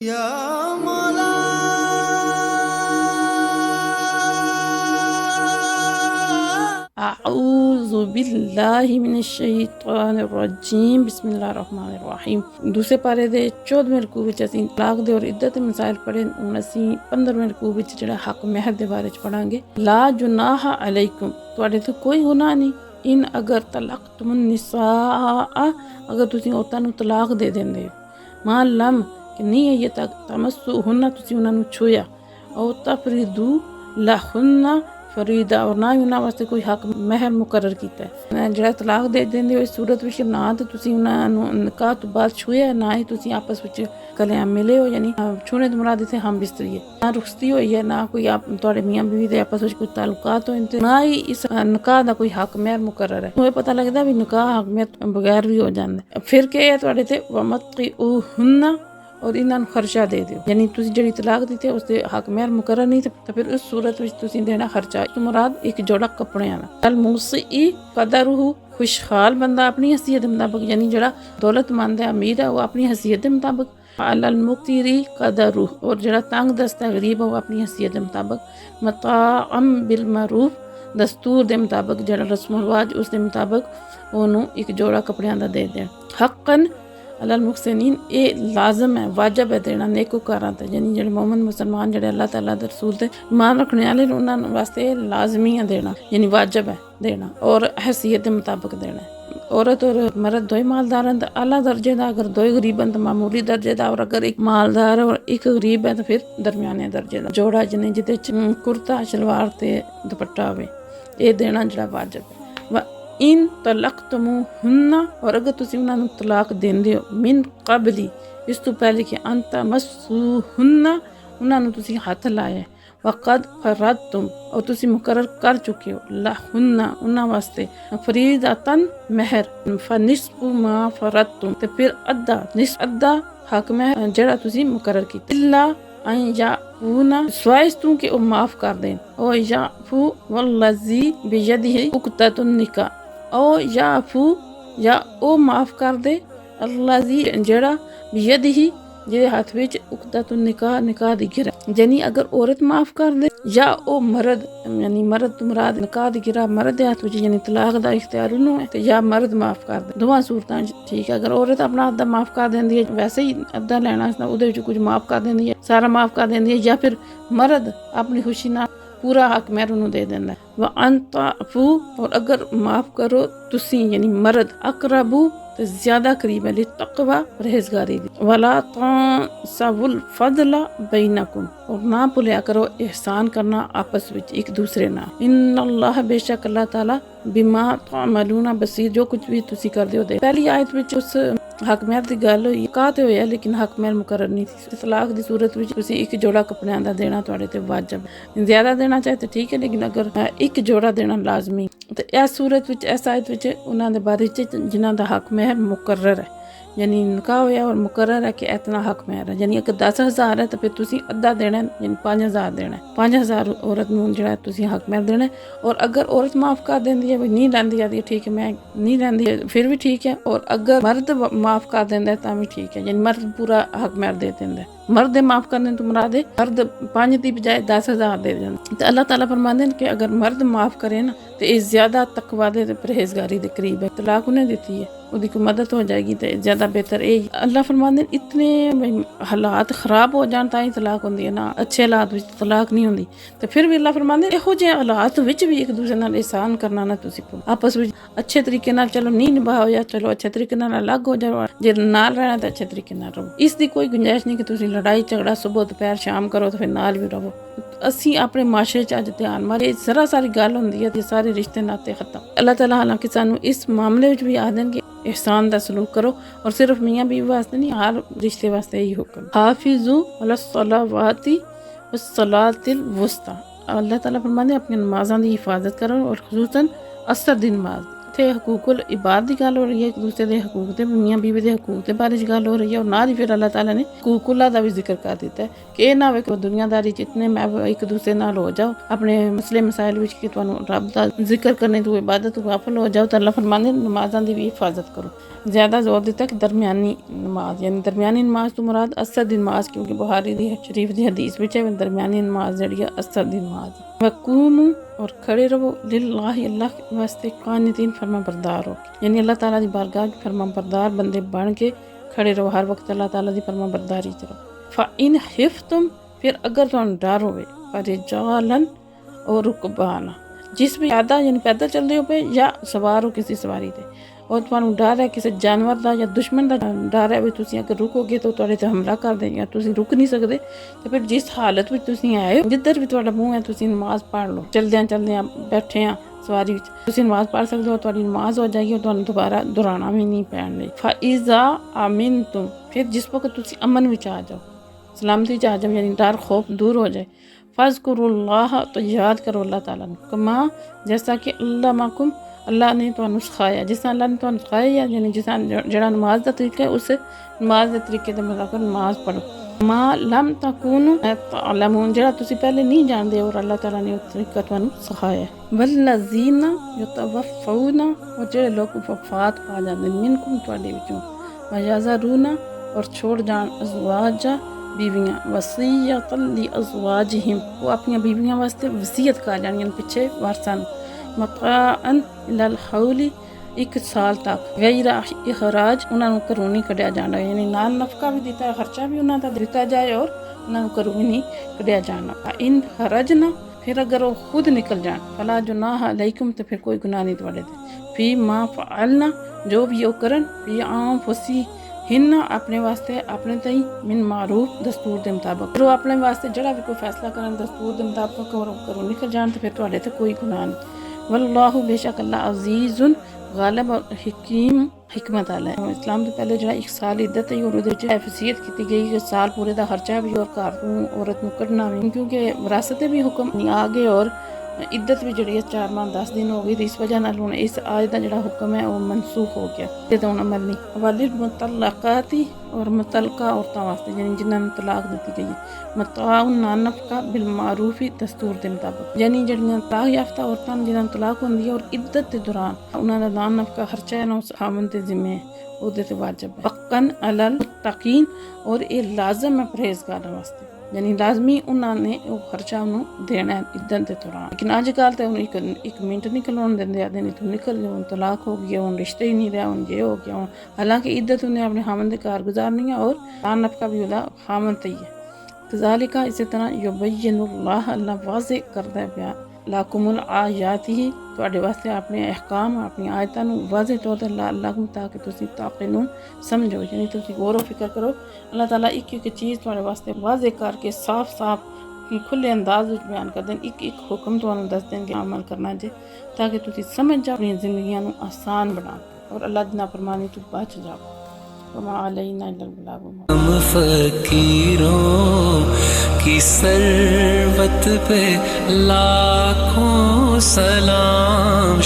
या मौला अऊज़ु बिल्लाहि मिनश्शैतानिर्रजीम बिस्मिल्लाहिर्रहमानिर्रहीम। दूसरे पारे दे 14वें रकू विच असीं तलाक दे और इद्दत दे मसाइल पढ़े। हुण असीं 15वें रकू विच जिहड़ा हक महर दे बारे च पढ़ांगे। ला जुनाहा अलैकुम, तुहाडे ते कोई गुनाह नहीं। इन अगर तलक़तुमुन निसा, अगर तुसीं औरतां नूं तलाक दे दिंदे हो। मां लम कि नहीं अजे तक तमस्सुहुन्ना, तुसीं उन्हां नूं छुया। औ तफरीदू लहुन्ना फरीदा, और ना ही उन्हां वास्ते कोई हक महर मुकर्रर कीता है। जिहड़ा तलाक दे दिंदे हो इस सूरत विच ना तो तुसीं उन्हां नूं निकाह तो बाद छुया, ना ही तुसीं आपस विच कलेआं मिले हो, यानी छूने तो मुराद इत्थे हम बिस्तरी है। ना रुखसती होई है, ना कोई तुहाडे मियां बीवी दे आपस विच कोई ताल्लुकात होए, ते ना ही इस निकाह दा कोई हक महर मुकर्रर है। तुहें पता लगदा भी निकाह हक महर बगैर भी हो जांदा। फिर के है तुहाडे ते वमत्तिउहुन्ना, और इन्हां नूं खर्चा दे दिओ। यानी तुसीं जिहड़ी तलाक दित्ती है उसदे हक महर मुकर्रर नहीं, तो फिर उस सूरत विच तुसीं देना खर्चा। मुराद एक जोड़ा कपड़ियां दा। अल मुसी कदरुहु, खुशहाल बंदा अपनी हैसियत दे मुताबिक, यानी जिहड़ा दौलतमंद है अमीर है वो अपनी हैसियत दे मुताबिक। अल मुक्तिरी कदरुहु, और जिहड़ा तंग दस्त है गरीब है वो अपनी हैसियत दे मुताबिक। मताअम बिल मरूफ, दस्तूर दे मुताबिक, जिहड़ा रस्म रिवाज उस दे मुताबिक ओनू एक जोड़ा कपड़ियां दा दे देण। हक्कन अलल मुहसिनीन, ये लाजम है, वाजब है देना नेकोकारां ते, यानी जेह्ड़े मोमिन मुसलमान जेह्ड़े अल्लाह ताला दे रसूल ते ईमान रखने आह्ले उन्हां वास्ते लाजमी है देना, यानी वाजब है देना, और हैसियत दे मुताबिक देना है। औरत और मर्द दोए मालदार हैं तो आला दर्जे दा, अगर दोए गरीब हैं तो मामूली दर्जे दा, और अगर एक मालदार और एक गरीब है तो फिर दरमियाने दर्जे दा जोड़ा, जिन्हें जिहदे च कुर्ता शलवार ते दुपट्टा होवे, ये देना जेह्ड़ा वाजब है। इन तलक़तुमुहुन्ना, और अगर तुसीं उन्हां नूं तलाक देंदे हो मिन क़ब्ली, इस तो पहले कि अन तमस्सूहुन्ना, उन्हां नूं तुसीं हथ लाया। वक़द फ़रदतुम, और तुसीं मुकर्रर कर चुके हो लहुन्ना उन्हां वास्ते फ़रीदतन महर, फ़निस्फ़ु मा फ़रदतुम, ते फिर अद्धा हक महर जेह्ड़ा तुसीं मुकर्रर कीता। इल्ला अन याफ़ूना, सिवाय इस तों कि ओह माफ़ कर देन। ओ याफ़ू वल्लज़ी बियदिही उक़दतुन निकाह, ओ याफू, या ओ माफ़ कर दे, अल्लाजी जेड़ा बियदिही जेदे हाथ विच उक़दतुन निकाह, निकाह दी गिरह, यानी अगर औरत माफ़ कर दे, या ओ मर्द, यानी मर्द तो मुराद निकाह दी गिरह मर्द दे हाथ विच, यानी तलाक दा इख्तियार उन्नू है, ते या मर्द माफ़ कर दे। दोवां सूरतां ठीक है। अगर औरत अपना अद्धा माफ़ कर देंदी है, वैसे ही अद्धा लैना उहदे विच कुछ माफ़ कर देंदी है, सारा माफ़ कर देंदी है, या फिर मर्द अपनी खुशी नाल पूरा हक महर उन्होंने दे देना है। व अंताफू, और अगर माफ़ करो तुसीं, यानी मर्द, अकरबू तो ज्यादा करीब है, तकवा परहेजगारी दी। वला तांसवुल फज़ला बैनकुम, और ना भुलिया करो एहसान करना आपस विच एक दूसरे नाल। इन्नल्लाह, बेशक अल्लाह ताला बिमा तामलूना बसीर, जो कुछ भी तुसीं करदे हो दे। पहली आयत विच उस हक महर दी गल होई, निकाह ते होया लेकिन हक महर मुकर्रर नहीं थी। तलाक दी सूरत विच तुसीं एक जोड़ा कपड़ियां दा देना तुहाडे ते वाजब, ज्यादा देना चाहे तो ठीक है, लेकिन अगर एक जोड़ा देना लाजमी। तो इस सूरत विच, इस आयत विच उन्हां दे बारे च जिन्हां दा हक महर मुकर्रर है, यानी निकाह होया और मुकर्रर है कि इतना हक महर है, यानी अगर 10,000 है तो फिर तुसीं अद्धा देना है, यानी 5,000 देना है। 5,000 औरत नूं जिहड़ा तुसीं हक महर देना है। और अगर औरत माफ़ कर देंदी है, नहीं लैंदी आदी ठीक है, मैं नहीं लैंदी है, फिर भी ठीक है। और अगर मर्द माफ़ कर देंदा है तां भी ठीक है, यानी मर्द पूरा हक महर दे देंदा है। मर्द दे माफ़ करने तो मुराद है मर्द 5 दी बजाय 10,000 दे देंदा। तो अल्लाह ताला फरमांदे ने कि अगर मर्द माफ़ करे ना तो ये ज्यादा तकवा दे परहेजगारी दे करीब है। तलाक उन्हें देती है, उसकी कोई मदद हो जाएगी तो ज्यादा बेहतर है। अल्लाह फरमांदे इतने हालात खराब हो जान तां ही तलाक होंदी है ना, अच्छे हालात विच तलाक नहीं होंदी। तो फिर भी अल्लाह फरमांदे इहो जिहे हालात विच भी एक दूसरे नाल एहसान करना ना तुसीं भुल्लो। आपस विच अच्छे तरीके नाल चलो, नहीं निभाओ या चलो अच्छे तरीके नाल अलग हो जाओ, जे नाल रहना तो अच्छे तरीके नाल रहो। इसकी कोई गुंजाइश नहीं कि तुसीं लड़ाई झगड़ा सुबह दोपहर शाम करो तो फिर नाल भी रहो। असी अपने माशरे च अज ध्यान मारे जरा सारी गल होंदी है, सारे रिश्ते नाते खत्म। अल्लाह ताला हालांकि सानू इस मामले विच भी आखदे कि एहसान दा सलूक करो, और सिर्फ मियाँ बीवी वास्ते नहीं, हर रिश्ते वास्ते यही हुक्म। हाफिजू अलस्सलावाती वस्सलातिल वुस्ता, अल्लाह ताला फरमांदे अपनी नमाज़ां दी हिफाजत करो, और खुसूसन असर दी नमाज। इत्थे हकूकुल इबाद की गल हो रही है, एक दूसरे के हकूक दे, मियाँ बीवी के हकूक के बारे गल हो रही है। और नाल ही फिर अल्लाह ताला ने हकूकुल्लाह का भी जिक्र कर दिता है कि ये ना होवे कि दुनियादारी जितने मैं एक दूसरे नाल हो जाओ अपने मसले मसाइल विच कि तुहानू रब दा जिक्र करने तो इबादत तो गाफिल हो जाओ। तो अल्लाह फरमांदे नमाज़ां दी भी हिफाजत करो। ज़्यादा जोर दिता कि दरमियानी नमाज, यानी दरमियानी नमाज तो मुराद असर दी नमाज, क्योंकि बुखारी दी शरीफ दी हदीस विच है दरमियानी नमाज जिहड़ी असर दी नमाज। वक़ूमू और खड़े रहो लिल्लाहि अल्लाह के वास्ते कानितीन फरमा बरदार हो, यानी अल्लाह ताला दी बारगाह में फरमा बरदार बंदे बन के खड़े रहो, हर वक्त अल्लाह ताला दी फरमा बरदारी करो। फ़इन हिफ्तुम, फिर अगर तुहानू डर होवे, फरिजालन और रुकबाना, जिस भी पैदा यानी पैदल चल रहे हो पे या सवार हो किसी सवारी ते, और तुहानू डर है किसी जानवर का या दुश्मन का डर है भी तुसीं अगर रुकोगे तो तुहाडे ते हमला कर देगा, तुसीं रुक नहीं सकते, तो फिर जिस हालत में तुसीं आए हो जिधर भी तुहाडा मुँह है तुसीं नमाज पढ़ लो। चलदे बैठे हैं सवारी विच तुसीं नमाज पढ़ सकते हो, तुहाडी नमाज हो जाएगी और तुहानू दोबारा दोहराना भी नहीं पैण लई। फ़इज़ा आमिनतुम, फिर जिस वक्त तुसीं अमन विच आ जाओ, सलामती च आ जाओ, यानी डर खौफ दूर हो जाए। फ़ज़्कुरुल्लाह, तो याद करो अल्लाह ताला ने, कमा जैसा कि अल्लामाकुम, अल्लाह ने तुहानू सिखाया, जिस अल्लाह ने तुहानू सिखाया, यानी जिस जड़ा नमाज का तरीका है उस नमाज के तरीके के मुताबिक नमाज पढ़ो। मा लम तकूनु तअलमून, जड़ा तुसी पहले नहीं जानते और अल्लाह ताला ने उस तरीका तुहानू सिखाया। वल्लज़ीना युतवफ़ौना, और जेड़े लोग वफात पा जाते मिनकुम तुहाडे विचों, वयज़रूना, और छोड़ जान अज़वाजा बीवियाँ, वसीयतन लि अज़वाजिहिम, वो अपनी बीवियाँ वास्ते वसीयत कर जानी पिछे वारसन, मताअन इलल हौली, एक साल तक, गैरा इखराज, उन्होंने घरों नहीं कढ़िया जाना, यानी नाल नफका भी दिता है, खर्चा भी उन्होंने दिता जाए और उन्होंने घरों भी नहीं कढ़िया जाना। इन हरज ना, फिर अगर वो खुद निकल जाए, फला जुनाह अलैकुम, तो फिर कोई गुनाह नहीं तुहाडे ते, फी मा फअलना, जो भी वो करन, फी आंफुसी हिन्ना, अपने वास्ते अपने तई, मिन मारूफ, दस्तूर के मुताबिक, जो अपने वास्ते जड़ा भी कोई फैसला करन दस्तूर के मुताबिक घरों निकल जान, तो फिर तुहाडे ते कोई गुनाह नहीं। वल्लाहु, बेशक अल्लाह अजीजुन गालिब और हकीम, हिकमत आला है। इस्लाम तो पहले जड़ा एक साल इद्दत है और उहदे हैफियत की गई कि साल पूरे का खर्चा भी और घर को औरत को कढ़ना भी, क्योंकि विरासत भी हुक्म आ गए और इद्दत भी जी 4 माह 10 दिन हो गई, तो इस वजह नाल हुण इस आज का जो हुक्म है वो मनसूख हो गया, तो हुण अमल नहीं। वालिल मुतल्लकाती, और मुतल्लका औरतों वास्ते यानी जिन्होंने तलाक दी गई है, मताउन नानफका बिल मारूफी, दस्तूर के मुताबिक, यानी जड़ियाँ तलाक याफ्ता औरतां जिन्होंने तलाक होंदी है और इद्दत के दौरान उन्होंने नान नफका खर्चा है ना उस खामन के जिम्मे है, उहदे ते वाजिब है। हक्कन अलल मुत्तकीन, और ये लाजम है परहेजगारां वास्ते, यानी लाजमी उन्होंने वो खर्चा उन्होंने देना है इद्दत के दौरान। लेकिन अजकल तो एक मिनट नहीं खलोन देंगे, आदे नहीं तो निकल जाओ, तलाक हो गया, हूँ रिश्ते ही नहीं रहा, हूँ ये हो गया, हालांकि इद्दत उन्हें अपने खामन के घर गुजारनी है और नान नफका भी वह खामन ते ही है। कज़ालिका, इसी तरह युबय्यिनुल्लाह, अल्लाह वाज़े करता है बयान, लाकुमुल आयातिही, तुहाडे वास्ते अपने अहकाम अपनी आयतां नूं वाज़े तौर ते लअल्लकुम, ताकि तुसीं ताक़िलून समझो, यानी तुसीं गौर व फिक्र करो। अल्लाह ताला एक एक चीज़ तुहाडे वास्ते वाज़े करके साफ साफ खुले अंदाज में बयान कर दें, एक एक हुक्म तुहानूं दस देंगे अमल करना जे, ताकि तुसीं समझ जाओ, अपनी जिंदगियां नूं आसान बना और अल्लाह दी नाफरमानी तो बच जाओ। वमा अलैना इल्लल बलाग। हम फकीरों की सरवत पे लाखों सलाम।